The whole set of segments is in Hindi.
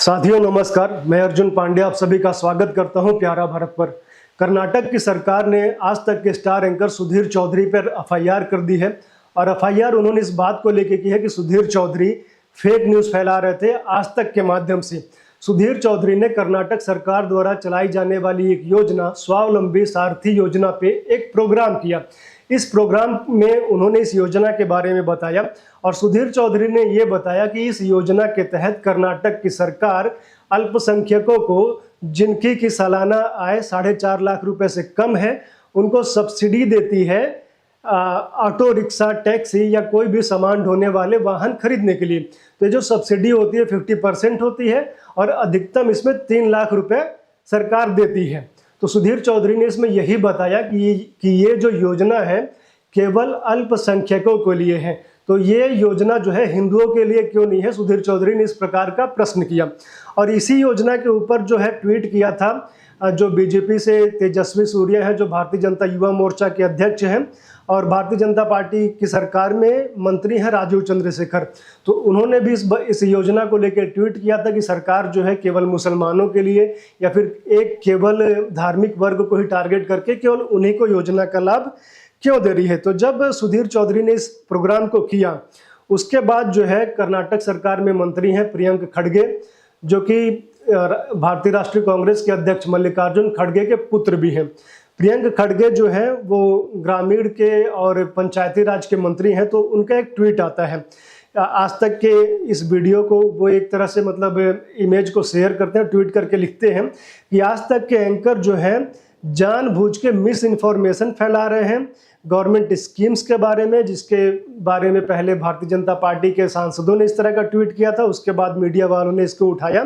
साथियों नमस्कार, मैं अर्जुन पांडे आप सभी का स्वागत करता हूं प्यारा भारत पर। कर्नाटक की सरकार ने आज तक के स्टार एंकर सुधीर चौधरी पर एफआईआर कर दी है और एफआईआर उन्होंने इस बात को लेकर की है कि सुधीर चौधरी फेक न्यूज़ फैला रहे थे आज तक के माध्यम से। सुधीर चौधरी ने कर्नाटक सरकार द्वारा चलाई जाने वाली एक योजना स्वावलंबी सारथी योजना पे एक प्रोग्राम किया। इस प्रोग्राम में उन्होंने इस योजना के बारे में बताया और सुधीर चौधरी ने ये बताया कि इस योजना के तहत कर्नाटक की सरकार अल्पसंख्यकों को जिनकी की सालाना आय 4.5 लाख रुपए से कम है उनको सब्सिडी देती है ऑटो रिक्शा, टैक्सी या कोई भी सामान ढोने वाले वाहन खरीदने के लिए। तो ये जो सब्सिडी होती है 50% होती है और अधिकतम इसमें 3 लाख रुपए सरकार देती है। तो सुधीर चौधरी ने इसमें यही बताया कि ये जो योजना है केवल अल्पसंख्यकों के लिए है। तो ये योजना जो है हिंदुओं के लिए क्यों नहीं है, सुधीर चौधरी ने इस प्रकार का प्रश्न किया। और इसी योजना के ऊपर जो है ट्वीट किया था जो बीजेपी से तेजस्वी सूर्या है, जो भारतीय जनता युवा मोर्चा के अध्यक्ष हैं और भारतीय जनता पार्टी की सरकार में मंत्री हैं राजीव चंद्रशेखर। तो उन्होंने भी इस योजना को लेकर ट्वीट किया था कि सरकार जो है केवल मुसलमानों के लिए या फिर एक केवल धार्मिक वर्ग को ही टारगेट करके केवल उन्हीं को योजना का लाभ क्यों दे रही है। तो जब सुधीर चौधरी ने इस प्रोग्राम को किया उसके बाद जो है कर्नाटक सरकार में मंत्री हैं प्रियंक खड़गे, जो कि भारतीय राष्ट्रीय कांग्रेस के अध्यक्ष मल्लिकार्जुन खड़गे के पुत्र भी हैं। प्रियंक खड़गे जो हैं वो ग्रामीण के और पंचायती राज के मंत्री हैं। तो उनका एक ट्वीट आता है आज तक के इस वीडियो को, वो एक तरह से मतलब इमेज को शेयर करते हैं, ट्वीट करके लिखते हैं कि आज तक के एंकर जो हैं जानबूझ के मिस इन्फॉर्मेशन फैला रहे हैं गवर्नमेंट स्कीम्स के बारे में, जिसके बारे में पहले भारतीय जनता पार्टी के सांसदों ने इस तरह का ट्वीट किया था, उसके बाद मीडिया वालों ने इसको उठाया।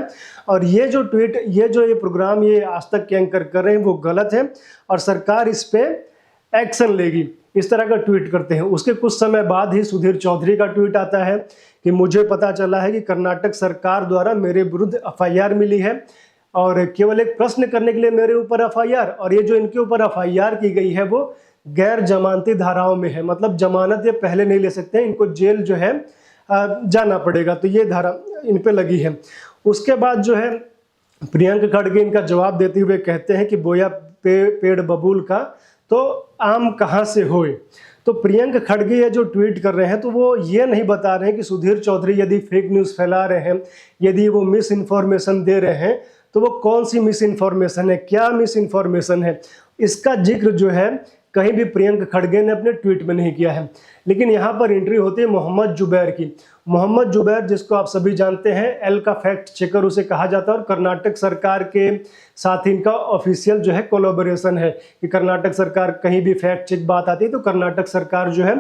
और ये जो ट्वीट, ये प्रोग्राम ये आज तक के एंकर कर रहे हैं वो गलत है और सरकार इस पे एक्शन लेगी, इस तरह का ट्वीट करते हैं। उसके कुछ समय बाद ही सुधीर चौधरी का ट्वीट आता है कि मुझे पता चला है कि कर्नाटक सरकार द्वारा मेरे विरुद्ध एफआईआर मिली है और केवल एक प्रश्न करने के लिए मेरे ऊपर एफआईआर, और ये जो इनके ऊपर एफआईआर की गई है वो गैर जमानती धाराओं में है, मतलब जमानत ये पहले नहीं ले सकते हैं, इनको जेल जो है जाना पड़ेगा। तो ये धारा इन पे लगी है। उसके बाद जो है प्रियंक खड़गे इनका जवाब देते हुए कहते हैं कि बोया पेड़ बबूल का तो आम कहाँ से होए। तो प्रियंक खड़गे ये जो ट्वीट कर रहे हैं तो वो ये नहीं बता रहे हैं कि सुधीर चौधरी यदि फेक न्यूज़ फैला रहे हैं, यदि वो मिस इन्फॉर्मेशन दे रहे हैं तो वो कौन सी मिस इन्फॉर्मेशन है, क्या मिस इन्फॉर्मेशन है, इसका जिक्र जो है कहीं भी प्रियंक खड़गे ने अपने ट्वीट में नहीं किया है। लेकिन यहाँ पर एंट्री होती है मोहम्मद जुबैर की। मोहम्मद जुबैर, जिसको आप सभी जानते हैं एल का फैक्ट चेकर उसे कहा जाता है और कर्नाटक सरकार के साथ इनका ऑफिशियल जो है कोलैबोरेशन है कि कर्नाटक सरकार कहीं भी फैक्ट चेक बात आती है तो कर्नाटक सरकार जो है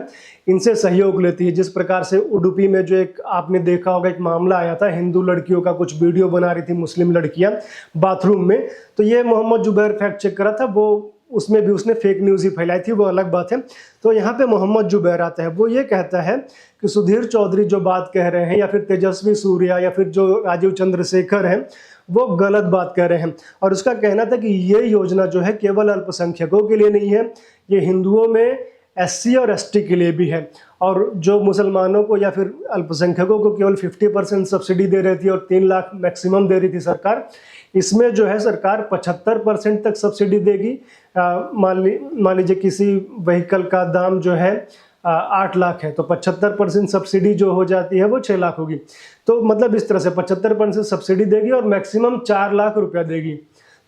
इनसे सहयोग लेती है। जिस प्रकार से उडुपी में जो एक आपने देखा होगा एक मामला आया था, हिंदू लड़कियों का कुछ वीडियो बना रही थी मुस्लिम लड़कियां बाथरूम में, तो ये मोहम्मद जुबैर फैक्ट चेक करा था, वो उसमें भी उसने फेक न्यूज़ ही फैलाई थी, वो अलग बात है। तो यहाँ पे मोहम्मद जुबैर आता है, वो ये कहता है कि सुधीर चौधरी जो बात कह रहे हैं या फिर तेजस्वी सूर्या या फिर जो राजीव चंद्रशेखर हैं वो गलत बात कह रहे हैं। और उसका कहना था कि ये योजना जो है केवल अल्पसंख्यकों के लिए नहीं है, ये हिंदुओं में एससी और एसटी के लिए भी है। और जो मुसलमानों को या फिर अल्पसंख्यकों को केवल 50% सब्सिडी दे रही थी और 3 लाख मैक्सिमम दे रही थी सरकार, इसमें जो है सरकार 75% तक सब्सिडी देगी। मान लीजिए किसी व्हीकल का दाम जो है 8 लाख है तो 75% सब्सिडी जो हो जाती है वो 6 लाख होगी। तो मतलब इस तरह से 75% सब्सिडी देगी और मैक्सिमम 4 लाख रुपया देगी।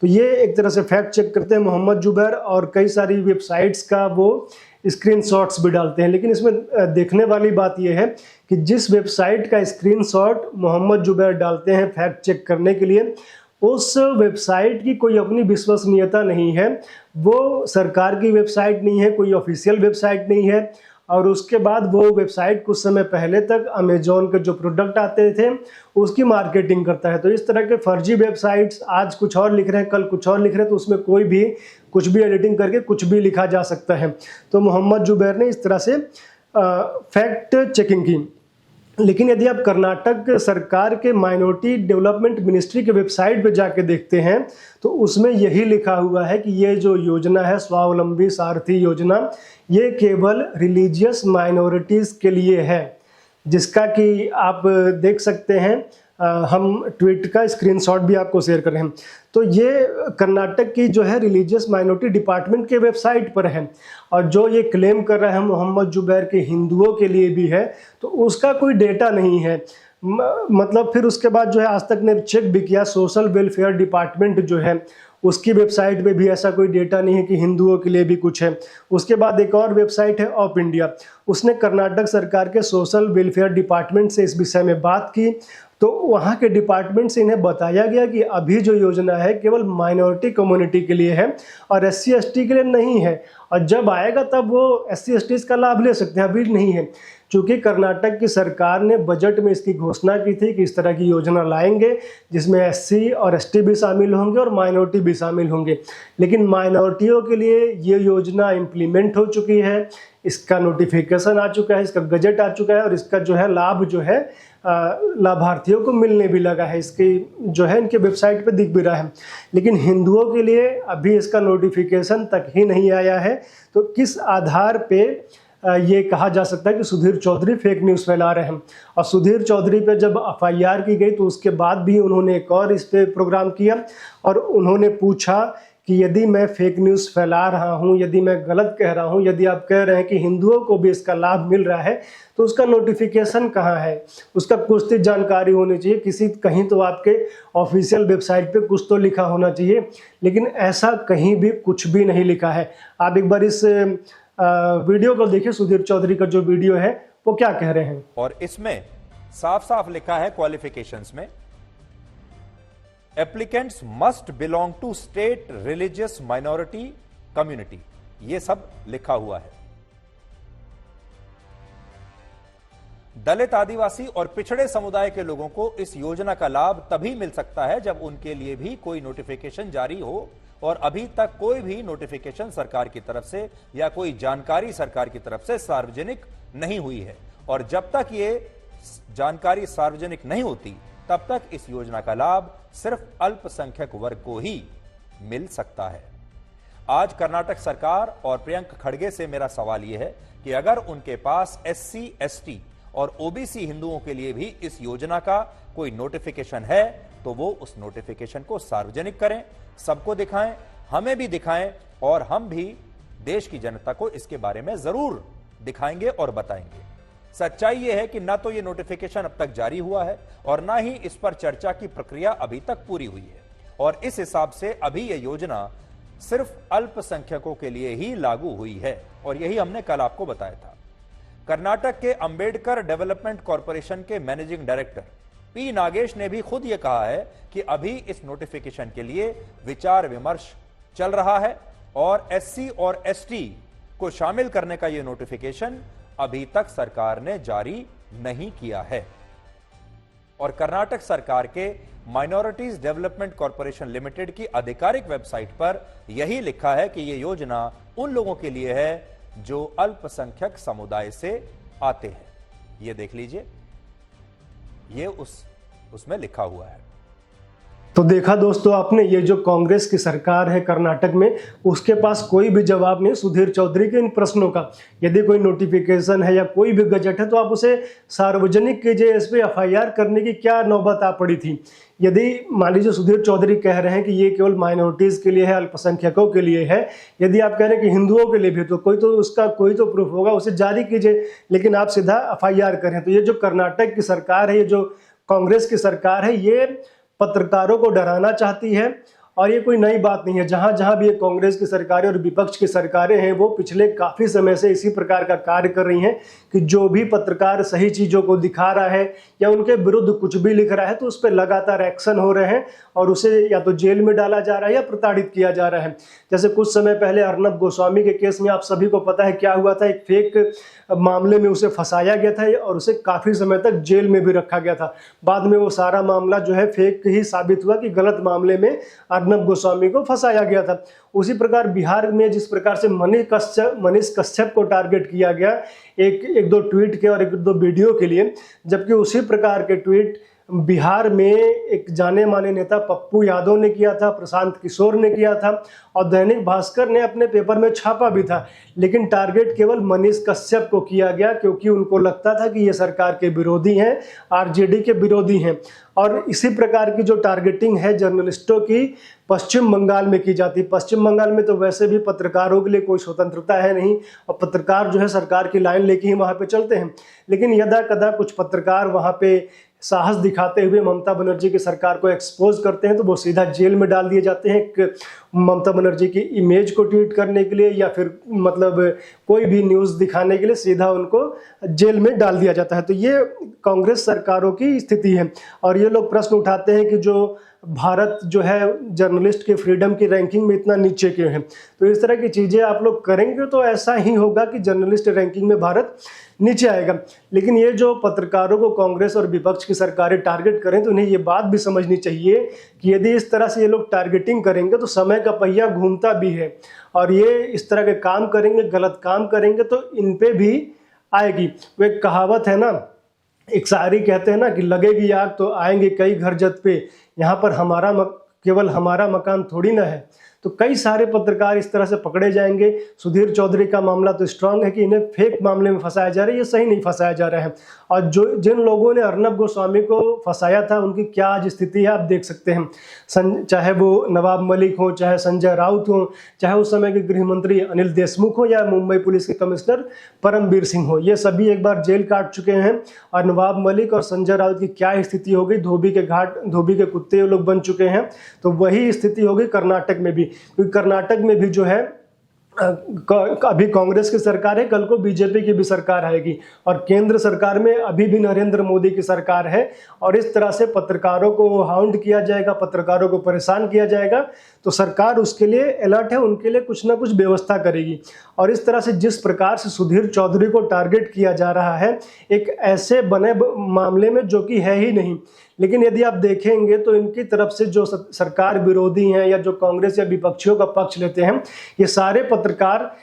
तो ये एक तरह से फैक्ट चेक करते हैं मोहम्मद जुबैर और कई सारी वेबसाइट्स का वो स्क्रीनशॉट्स भी डालते हैं। लेकिन इसमें देखने वाली बात यह है कि जिस वेबसाइट का स्क्रीनशॉट मोहम्मद जुबैर डालते हैं फैक्ट चेक करने के लिए, उस वेबसाइट की कोई अपनी विश्वसनीयता नहीं है, वो सरकार की वेबसाइट नहीं है, कोई ऑफिशियल वेबसाइट नहीं है। और उसके बाद वो वेबसाइट कुछ समय पहले तक अमेजोन के जो प्रोडक्ट आते थे उसकी मार्केटिंग करता है। तो इस तरह के फर्जी वेबसाइट्स आज कुछ और लिख रहे हैं, कल कुछ और लिख रहे हैं, तो उसमें कोई भी कुछ भी एडिटिंग करके कुछ भी लिखा जा सकता है। तो मोहम्मद जुबैर ने इस तरह से फैक्ट चेकिंग की। लेकिन यदि आप कर्नाटक सरकार के माइनॉरिटी डेवलपमेंट मिनिस्ट्री के वेबसाइट पे जाके देखते हैं तो उसमें यही लिखा हुआ है कि ये जो योजना है स्वावलंबी सारथी योजना, ये केवल रिलीजियस माइनॉरिटीज़ के लिए है, जिसका कि आप देख सकते हैं हम ट्वीट का स्क्रीनशॉट भी आपको शेयर कर रहे हैं। तो ये कर्नाटक की जो है रिलीजियस माइनॉरिटी डिपार्टमेंट के वेबसाइट पर है, और जो ये क्लेम कर रहा है मोहम्मद जुबैर के हिंदुओं के लिए भी है, तो उसका कोई डेटा नहीं है। मतलब फिर उसके बाद जो है आज तक ने चेक भी किया, सोशल वेलफेयर डिपार्टमेंट जो है उसकी वेबसाइट पे भी ऐसा कोई डेटा नहीं है कि हिंदुओं के लिए भी कुछ है। उसके बाद एक और वेबसाइट है ऑफ इंडिया, उसने कर्नाटक सरकार के सोशल वेलफेयर डिपार्टमेंट से इस विषय में बात की, तो वहाँ के डिपार्टमेंट से इन्हें बताया गया कि अभी जो योजना है केवल माइनॉरिटी कम्युनिटी के लिए है और SC/ST के लिए नहीं है, और जब आएगा तब वो SC/ST का लाभ ले सकते हैं, अभी नहीं है। चूँकि कर्नाटक की सरकार ने बजट में इसकी घोषणा की थी कि इस तरह की योजना लाएंगे जिसमें SC और ST भी शामिल होंगे और माइनॉरिटी भी शामिल होंगे, लेकिन माइनॉरिटियों के लिए ये योजना इम्प्लीमेंट हो चुकी है, इसका नोटिफिकेशन आ चुका है, इसका गजट आ चुका है, और इसका जो है लाभ जो है लाभार्थियों को मिलने भी लगा है, इसकी जो है इनके वेबसाइट पे दिख भी रहा है। लेकिन हिंदुओं के लिए अभी इसका नोटिफिकेशन तक ही नहीं आया है। तो किस आधार पे ये कहा जा सकता है कि सुधीर चौधरी फेक न्यूज़ फैला रहे हैं? और सुधीर चौधरी पे जब FIR की गई तो उसके बाद भी उन्होंने एक और इस पे प्रोग्राम किया और उन्होंने पूछा कि यदि मैं फेक न्यूज़ फैला रहा हूं, यदि मैं गलत कह रहा हूं, यदि आप कह रहे हैं कि हिंदुओं को भी इसका लाभ मिल रहा है, तो उसका नोटिफिकेशन कहाँ है? उसका कुछ तो जानकारी होनी चाहिए, किसी कहीं तो आपके ऑफिशियल वेबसाइट पे कुछ तो लिखा होना चाहिए, लेकिन ऐसा कहीं भी कुछ भी नहीं लिखा है। आप एक बार इस वीडियो को देखिए, सुधीर चौधरी का जो वीडियो है वो क्या कह रहे हैं। और इसमें साफ साफ लिखा है क्वालिफिकेशंस में, applicants must belong to state religious minority community, ये सब लिखा हुआ है। दलित, आदिवासी और पिछड़े समुदाय के लोगों को इस योजना का लाभ तभी मिल सकता है जब उनके लिए भी कोई नोटिफिकेशन जारी हो, और अभी तक कोई भी नोटिफिकेशन सरकार की तरफ से या कोई जानकारी सरकार की तरफ से सार्वजनिक नहीं हुई है। और जब तक ये जानकारी सार्वजनिक नहीं होती तब तक इस योजना का लाभ सिर्फ अल्पसंख्यक वर्ग को ही मिल सकता है। आज कर्नाटक सरकार और प्रियंक खड़गे से मेरा सवाल यह है कि अगर उनके पास SC, ST और OBC हिंदुओं के लिए भी इस योजना का कोई नोटिफिकेशन है तो वो उस नोटिफिकेशन को सार्वजनिक करें, सबको दिखाएं, हमें भी दिखाएं, और हम भी देश की जनता को इसके बारे में जरूर दिखाएंगे और बताएंगे। सच्चाई यह है कि ना तो यह नोटिफिकेशन अब तक जारी हुआ है और ना ही इस पर चर्चा की प्रक्रिया अभी तक पूरी हुई है, और इस हिसाब से अभी यह योजना सिर्फ अल्पसंख्यकों के लिए ही लागू हुई है, और यही हमने कल आपको बताया था। कर्नाटक के अंबेडकर डेवलपमेंट कॉरपोरेशन के मैनेजिंग डायरेक्टर P नागेश ने भी खुद यह कहा है कि अभी इस नोटिफिकेशन के लिए विचार विमर्श चल रहा है, और SC और ST को शामिल करने का यह नोटिफिकेशन अभी तक सरकार ने जारी नहीं किया है। और कर्नाटक सरकार के माइनॉरिटीज डेवलपमेंट कॉरपोरेशन लिमिटेड की आधिकारिक वेबसाइट पर यही लिखा है कि यह योजना उन लोगों के लिए है जो अल्पसंख्यक समुदाय से आते हैं। यह देख लीजिए, ये उसमें लिखा हुआ है। तो देखा दोस्तों आपने, ये जो कांग्रेस की सरकार है कर्नाटक में, उसके पास कोई भी जवाब नहीं सुधीर चौधरी के इन प्रश्नों का। यदि कोई नोटिफिकेशन है या कोई भी गजट है तो आप उसे सार्वजनिक कीजिए, इस पर FIR करने की क्या नौबत आ पड़ी थी? यदि मान लीजिए सुधीर चौधरी कह रहे हैं कि ये केवल माइनॉरिटीज़ के लिए है, अल्पसंख्यकों के लिए है, यदि आप कह रहे हैं कि हिंदुओं के लिए भी, तो उसका कोई तो प्रूफ होगा, उसे जारी कीजिए, लेकिन आप सीधा FIR करें। तो ये जो कर्नाटक की सरकार है, ये जो कांग्रेस की सरकार है, ये पत्रकारों को डराना चाहती है, और ये कोई नई बात नहीं है। जहां जहां भी ये कांग्रेस की सरकारें और विपक्ष की सरकारें हैं, वो पिछले काफ़ी समय से इसी प्रकार का कार्य कर रही हैं कि जो भी पत्रकार सही चीज़ों को दिखा रहा है या उनके विरुद्ध कुछ भी लिख रहा है तो उस पर लगातार एक्शन हो रहे हैं, और उसे या तो जेल में डाला जा रहा है या प्रताड़ित किया जा रहा है। जैसे कुछ समय पहले अर्नब गोस्वामी के केस में आप सभी को पता है क्या हुआ था, एक फेक मामले में उसे फंसाया गया था और उसे काफ़ी समय तक जेल में भी रखा गया था। बाद में वो सारा मामला जो है फेक ही साबित हुआ कि गलत मामले में अर्नब गोस्वामी को फंसाया गया था। उसी प्रकार बिहार में जिस प्रकार से मनीष कश्यप को टारगेट किया गया एक दो ट्वीट के और एक दो वीडियो के लिए, जबकि उसी प्रकार के ट्वीट बिहार में एक जाने माने नेता पप्पू यादव ने किया था, प्रशांत किशोर ने किया था और दैनिक भास्कर ने अपने पेपर में छापा भी था। लेकिन टारगेट केवल मनीष कश्यप को किया गया क्योंकि उनको लगता था कि ये सरकार के विरोधी हैं, आरजेडी के विरोधी हैं। और इसी प्रकार की जो टारगेटिंग है जर्नलिस्टों की पश्चिम बंगाल में की जाती है। पश्चिम बंगाल में तो वैसे भी पत्रकारों के लिए कोई स्वतंत्रता है नहीं और पत्रकार जो है सरकार की लाइन लेके ही वहाँ पे चलते हैं। लेकिन यदा कदा कुछ पत्रकार वहाँ पे साहस दिखाते हुए ममता बनर्जी की सरकार को एक्सपोज करते हैं तो वो सीधा जेल में डाल दिए जाते हैं, एक ममता बनर्जी की इमेज को ट्वीट करने के लिए या फिर मतलब कोई भी न्यूज़ दिखाने के लिए सीधा उनको जेल में डाल दिया जाता है। तो ये कांग्रेस सरकारों की स्थिति है। और ये लोग प्रश्न उठाते हैं कि जो भारत जो है जर्नलिस्ट के फ्रीडम की रैंकिंग में इतना नीचे क्यों है। तो इस तरह की चीज़ें आप लोग करेंगे तो ऐसा ही होगा कि जर्नलिस्ट रैंकिंग में भारत नीचे आएगा। लेकिन ये जो पत्रकारों को कांग्रेस और विपक्ष की सरकारें टारगेट करें तो उन्हें ये बात भी समझनी चाहिए कि यदि इस तरह से ये लोग टारगेटिंग करेंगे तो समय का पहिया घूमता भी है और ये इस तरह के काम करेंगे, गलत काम करेंगे तो इन पे भी आएगी। वो एक कहावत है ना, एक शायरी कहते हैं ना कि लगेगी आग तो आएंगे कई घर जद पे, यहाँ पर केवल हमारा मकान थोड़ी ना है। तो कई सारे पत्रकार इस तरह से पकड़े जाएंगे। सुधीर चौधरी का मामला तो स्ट्रांग है कि इन्हें फेक मामले में फंसाया जा रहा है, ये सही नहीं फंसाया जा रहा है। और जिन लोगों ने अर्नब गोस्वामी को फंसाया था उनकी क्या आज स्थिति है आप देख सकते हैं। चाहे वो नवाब मलिक हो, चाहे संजय राउत हो, चाहे उस समय के गृह मंत्री अनिल देशमुख हो या मुंबई पुलिस के कमिश्नर परमबीर सिंह हो, ये सभी एक बार जेल काट चुके हैं। और नवाब मलिक और संजय राउत की क्या स्थिति हो गई, धोबी के कुत्ते लोग बन चुके हैं। तो वही स्थिति हो गई कर्नाटक में भी, क्योंकि कर्नाटक में भी जो है अभी कांग्रेस की सरकार है, कल को बीजेपी की भी सरकार आएगी और केंद्र सरकार में अभी भी नरेंद्र मोदी की सरकार है। और इस तरह से पत्रकारों को हाउंड किया जाएगा, पत्रकारों को परेशान किया जाएगा, तो सरकार उसके लिए अलर्ट है, उनके लिए कुछ ना कुछ व्यवस्था करेगी। और इस तरह से जिस प्रकार से सुधीर चौधरी को टारगेट किया जा रहा है एक ऐसे बने मामले में जो कि है ही नहीं। लेकिन यदि आप देखेंगे तो इनकी तरफ से जो सरकार विरोधी हैं या जो कांग्रेस या विपक्षियों का पक्ष लेते हैं, ये सारे पत्रकार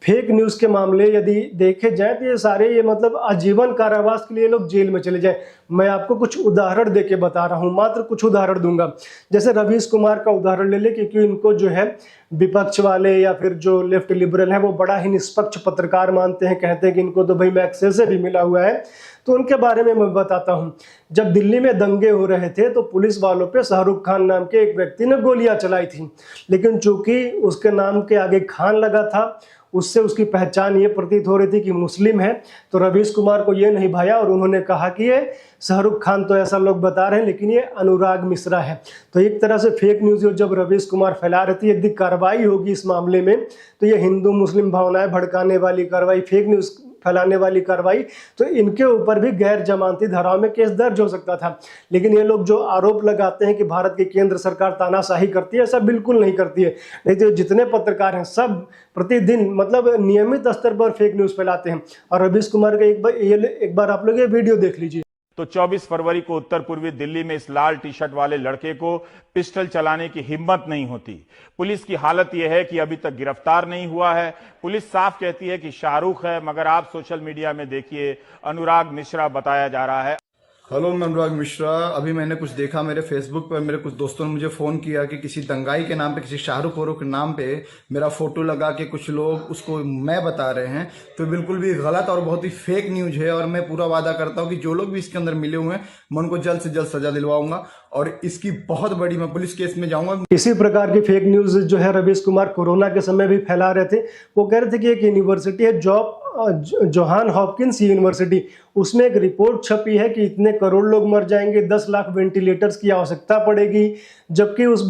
फेक न्यूज़ के मामले यदि देखे जाए तो ये सारे ये मतलब आजीवन कारावास के लिए लोग जेल में चले जाएं। मैं आपको कुछ उदाहरण देके बता रहा हूँ, मात्र कुछ उदाहरण दूंगा। जैसे रवीश कुमार का उदाहरण ले ले, क्योंकि इनको जो है विपक्ष वाले या फिर जो लेफ्ट लिबरल है वो बड़ा ही निष्पक्ष पत्रकार मानते हैं, कहते हैं कि इनको तो भाई मैक्सेल से भी मिला हुआ है। तो उनके बारे में मैं बताता हूँ। जब दिल्ली में दंगे हो रहे थे तो पुलिस वालों पे शाहरुख खान नाम के एक व्यक्ति ने गोलियां चलाई थी, लेकिन चूंकि उसके नाम के आगे खान लगा था उससे उसकी पहचान ये प्रतीत हो रही थी कि मुस्लिम है। तो रवीश कुमार को ये नहीं भाया और उन्होंने कहा कि ये शाहरुख खान तो ऐसा लोग बता रहे हैं लेकिन ये अनुराग मिश्रा है। तो एक तरह से फेक न्यूज़ जब रवीश कुमार फैला रहे थे, यदि कार्रवाई होगी इस मामले में तो ये हिंदू मुस्लिम भावनाएं भड़काने वाली कार्रवाई, फेक न्यूज़ फैलाने वाली कार्रवाई, तो इनके ऊपर भी गैर जमानती धाराओं में केस दर्ज हो सकता था। लेकिन ये लोग जो आरोप लगाते हैं कि भारत की केंद्र सरकार तानाशाही करती है, ऐसा बिल्कुल नहीं करती है। नहीं तो जितने पत्रकार हैं सब प्रतिदिन मतलब नियमित स्तर पर फेक न्यूज़ फैलाते हैं। और रवीश कुमार का एक बार आप लोग ये वीडियो देख लीजिए। तो 24 फरवरी को उत्तर पूर्वी दिल्ली में इस लाल टी शर्ट वाले लड़के को पिस्टल चलाने की हिम्मत नहीं होती। पुलिस की हालत यह है कि अभी तक गिरफ्तार नहीं हुआ है। पुलिस साफ कहती है कि शाहरुख है, मगर आप सोशल मीडिया में देखिए अनुराग मिश्रा बताया जा रहा है। हेलो, मैं अनुराग मिश्रा। अभी मैंने कुछ देखा मेरे फेसबुक पर, मेरे कुछ दोस्तों ने मुझे फ़ोन किया कि किसी दंगाई के नाम पे, किसी शाहरुख औरों के नाम पे मेरा फ़ोटो लगा के कुछ लोग उसको मैं बता रहे हैं। तो बिल्कुल भी गलत और बहुत ही फेक न्यूज़ है। और मैं पूरा वादा करता हूँ कि जो लोग भी इसके अंदर मिले हुए हैं मैं उनको जल्द से जल्द सजा दिलवाऊंगा और इसकी बहुत बड़ी मैं पुलिस केस में जाऊंगा। इसी प्रकार की फेक न्यूज़ जो है रवीश कुमार कोरोना के समय भी फैला रहे थे। वो कह रहे थे कि एक यूनिवर्सिटी है जॉन हॉपकिंस यूनिवर्सिटी, उसमें एक रिपोर्ट छपी है कि इतने करोड़ लोग मर जाएंगे, 10 लाख वेंटिलेटर्स की आवश्यकता पड़ेगी। जबकि उस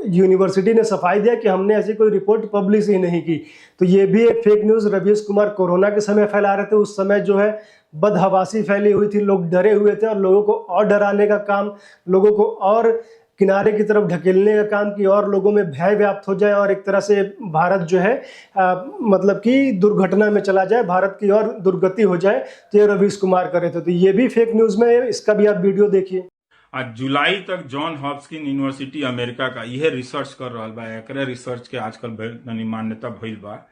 यूनिवर्सिटी ने सफाई दिया कि हमने ऐसी कोई रिपोर्ट पब्लिश ही नहीं की। तो ये भी एक fake news Ravish Kumar corona के समय फैला रहे थे। उस समय जो है बदहवासी फैली हुई थी, लोग डरे हुए थे और लोगों को और डराने का काम, लोगों को और किनारे की तरफ ढकेलने का काम कि और लोगों में भय व्याप्त हो जाए और एक तरह से भारत जो है मतलब कि दुर्घटना में चला जाए, भारत की और दुर्गति हो जाए। तो ये रवीश कुमार कर रहे थे। तो ये भी फेक न्यूज़ में है, इसका भी आप वीडियो देखिए। आज जुलाई तक जॉन हॉपकिंस यूनिवर्सिटी अमेरिका का यह रिसर्च कर रहा बा, एकरे रिसर्च के आजकल मान्यता भइल बा।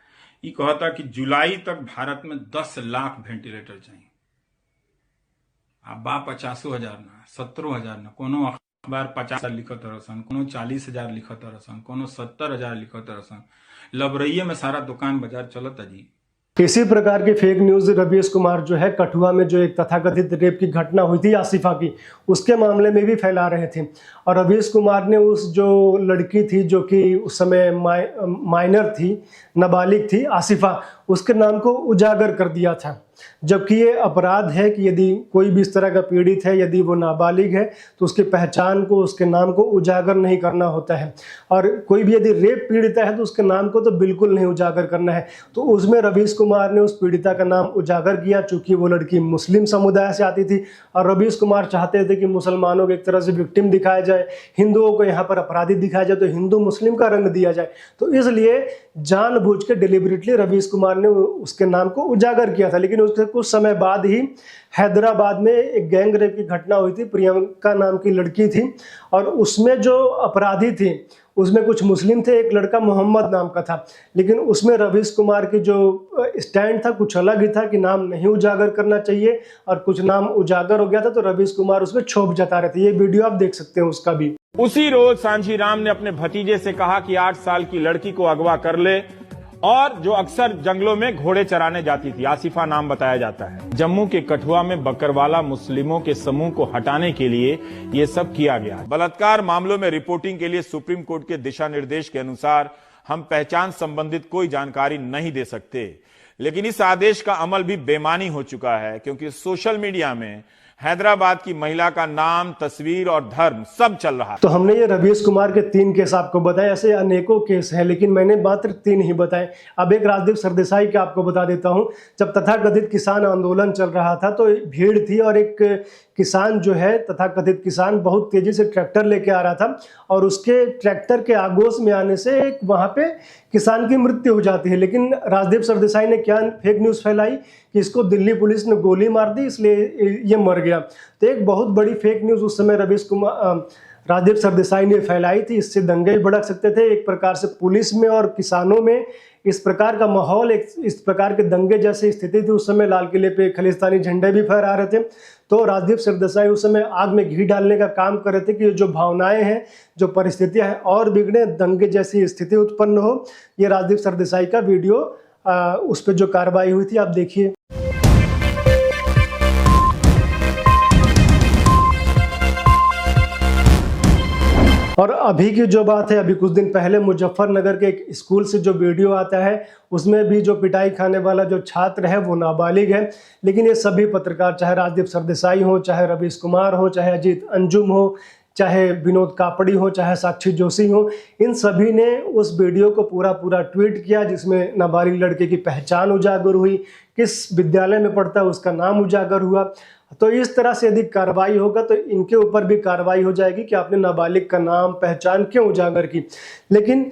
ई कहता कि जुलाई तक भारत में 10 लाख वेंटिलेटर चाहिए। आ बा 50,000 ना 17,000 ना कोनो अखबार 50,000 लिखत रहसन, कोनो 40,000 लिखत रहसन, कोनो 70,000 लिखत रहसन। लबरइये में सारा दुकान बाजार चलता जी। इसी प्रकार की फेक न्यूज रवीश कुमार जो है कठुआ में जो एक तथाकथित रेप की घटना हुई थी आसिफा की, उसके मामले में भी फैला रहे थे। और रवीश कुमार ने उस जो लड़की थी जो कि उस समय माइनर थी, नाबालिग थी, आसिफा, उसके नाम को उजागर कर दिया था। जबकि ये अपराध है कि यदि कोई भी इस तरह का पीड़ित है, यदि वो नाबालिग है तो उसकी पहचान को, उसके नाम को उजागर नहीं करना होता है। और कोई भी यदि रेप पीड़िता है तो उसके नाम को तो बिल्कुल नहीं उजागर करना है। तो उसमें रवीश कुमार ने उस पीड़िता का नाम उजागर किया, चूंकि वो लड़की मुस्लिम समुदाय से आती थी और रवीश कुमार चाहते थे कि मुसलमानों को एक तरह से विक्टिम दिखाया जाए, हिंदुओं को यहाँ पर अपराधी दिखाया जाए, तो हिंदू मुस्लिम का रंग दिया जाए। तो इसलिए जानबूझ के डिलिबरेटली रवीश कुमार ने उसके नाम को उजागर किया था। लेकिन उसके कुछ समय बाद ही हैदराबाद में एक गैंग रेप की घटना हुई थी। प्रियंका नाम की लड़की थी और उसमें जो अपराधी थी उसमें कुछ मुस्लिम थे, एक लड़का मोहम्मद नाम का था। लेकिन उसमें रवीश कुमार की जो स्टैंड था कुछ अलग ही था कि नाम नहीं उजागर करना चाहिए, और कुछ नाम उजागर हो गया था तो रवीश कुमार उसमें क्षोभ जता रहे थे। ये वीडियो आप देख सकते हैं उसका भी। उसी रोज सांची राम ने अपने भतीजे से कहा कि 8 साल की लड़की को अगवा कर ले, और जो अक्सर जंगलों में घोड़े चराने जाती थी, आसिफा नाम बताया जाता है। जम्मू के कठुआ में बकरवाला मुस्लिमों के समूह को हटाने के लिए ये सब किया गया। बलात्कार मामलों में रिपोर्टिंग के लिए सुप्रीम कोर्ट के दिशा निर्देश के अनुसार हम पहचान संबंधित कोई जानकारी नहीं दे सकते, लेकिन इस आदेश का अमल भी बेमानी हो चुका है, क्योंकि सोशल मीडिया में हैदराबाद की महिला का नाम, तस्वीर और धर्म सब चल रहा है। तो हमने ये रवीश कुमार के 3 केस आपको बताए, ऐसे अनेकों केस हैं, लेकिन मैंने मात्र 3 ही बताए। अब एक राजदीप सरदेसाई के आपको बता देता हूं। जब तथाकथित किसान आंदोलन चल रहा था तो भीड़ थी और एक किसान जो है, तथाकथित किसान, बहुत तेजी से ट्रैक्टर लेके आ रहा था और उसके ट्रैक्टर के आगोश में आने से एक वहां पे किसान की मृत्यु हो जाती है। लेकिन राजदीप सरदेसाई ने क्या फेक न्यूज फैलाई कि इसको दिल्ली पुलिस ने गोली मार दी इसलिए ये मर गया। तो एक बहुत बड़ी फेक न्यूज उस समय राजदीप सरदेसाई ने फैलाई थी। इससे दंगे भड़क सकते थे। एक प्रकार से पुलिस में और किसानों में इस प्रकार का माहौल, इस प्रकार के दंगे जैसी स्थिति थी। उस समय लाल किले पे खालिस्तानी झंडे भी फहरा रहे थे। तो राजदीप सरदेसाई उस समय आग में घी डालने का काम कर रहे थे कि जो भावनाएं हैं, जो परिस्थितियां हैं और बिगड़े, दंगे जैसी स्थिति उत्पन्न हो। ये राजदीप सरदेसाई का वीडियो, उस पर जो कार्रवाई हुई थी आप देखिए। और अभी की जो बात है, अभी कुछ दिन पहले मुजफ्फरनगर के एक स्कूल से जो वीडियो आता है उसमें भी जो पिटाई खाने वाला जो छात्र है वो नाबालिग है। लेकिन ये सभी पत्रकार, चाहे राजदीप सरदेसाई हो, चाहे रवीश कुमार हो, चाहे अजीत अंजुम हो, चाहे विनोद कापड़ी हो, चाहे साक्षी जोशी हो, इन सभी ने उस वीडियो को पूरा ट्वीट किया जिसमें नाबालिग लड़के की पहचान उजागर हुई, किस विद्यालय में पढ़ता है उसका नाम उजागर हुआ। तो इस तरह से यदि कार्रवाई होगा तो इनके ऊपर भी कार्रवाई हो जाएगी कि आपने नाबालिग का नाम, पहचान क्यों उजागर की। लेकिन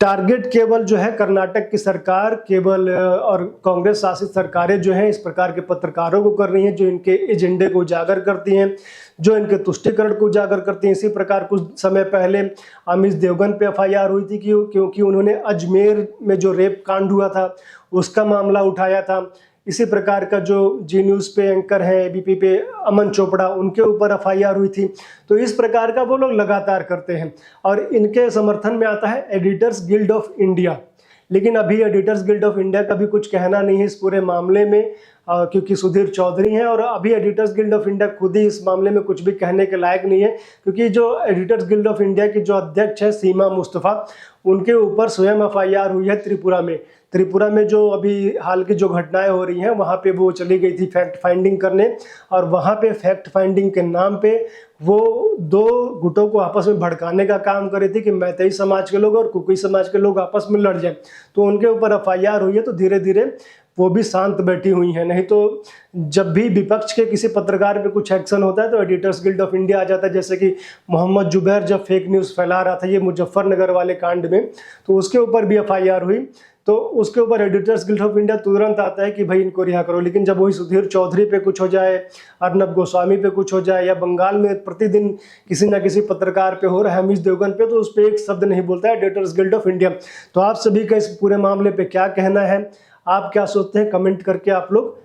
टारगेट केवल जो है कर्नाटक की सरकार, केवल और कांग्रेस शासित सरकारें जो हैं इस प्रकार के पत्रकारों को कर रही हैं, जो इनके एजेंडे को उजागर करती हैं, जो इनके तुष्टिकरण को उजागर करती हैं। इसी प्रकार कुछ समय पहले अमिश देवगन पे FIR हुई थी क्योंकि उन्होंने अजमेर में जो रेप कांड हुआ था उसका मामला उठाया था। इसी प्रकार का जो जी न्यूज़ पे एंकर है, ABP पे अमन चोपड़ा, उनके ऊपर FIR हुई थी। तो इस प्रकार का वो लोग लगातार करते हैं और इनके समर्थन में आता है एडिटर्स गिल्ड ऑफ इंडिया। लेकिन अभी एडिटर्स गिल्ड ऑफ इंडिया का भी कुछ कहना नहीं है इस पूरे मामले में, क्योंकि सुधीर चौधरी हैं और अभी एडिटर्स गिल्ड ऑफ इंडिया खुद ही इस मामले में कुछ भी कहने के लायक नहीं है, क्योंकि जो एडिटर्स गिल्ड ऑफ इंडिया की जो अध्यक्ष है सीमा मुस्तफ़ा, उनके ऊपर स्वयं FIR हुई है त्रिपुरा में जो अभी हाल की जो घटनाएं हो रही हैं वहाँ पे वो चली गई थी फैक्ट फाइंडिंग करने, और वहाँ पे फैक्ट फाइंडिंग के नाम पे वो 2 गुटों को आपस में भड़काने का काम कर रही थी कि मैतेई समाज के लोग और कुकी समाज के लोग आपस में लड़ जाए। तो उनके ऊपर FIR हुई है, तो धीरे धीरे वो भी शांत बैठी हुई हैं। नहीं तो जब भी विपक्ष के किसी पत्रकार पे कुछ एक्शन होता है तो एडिटर्स गिल्ड ऑफ इंडिया आ जाता है। जैसे कि मोहम्मद जुबैर जब फेक न्यूज़ फैला रहा था ये मुजफ्फरनगर वाले कांड में, तो उसके ऊपर भी FIR हुई, तो उसके ऊपर एडिटर्स गिल्ड ऑफ इंडिया तुरंत आता है कि भाई इनको रिहा करो। लेकिन जब वही सुधीर चौधरी पे कुछ हो जाए, अर्नब गोस्वामी पे कुछ हो जाए, या बंगाल में प्रतिदिन किसी न किसी पत्रकार पे हो रहा है, अमिश देवगन पे, तो उस पर एक शब्द नहीं बोलता है एडिटर्स गिल्ड ऑफ इंडिया। तो आप सभी का इस पूरे मामले पे क्या कहना है, आप क्या सोचते हैं, कमेंट करके आप लोग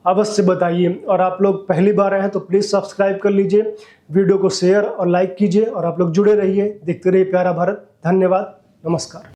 अवश्य बताइए। और आप लोग पहली बार आए हैं तो प्लीज़ सब्सक्राइब कर लीजिए, वीडियो को शेयर और लाइक कीजिए और आप लोग जुड़े रहिए, देखते रहिए प्यारा भारत। धन्यवाद, नमस्कार।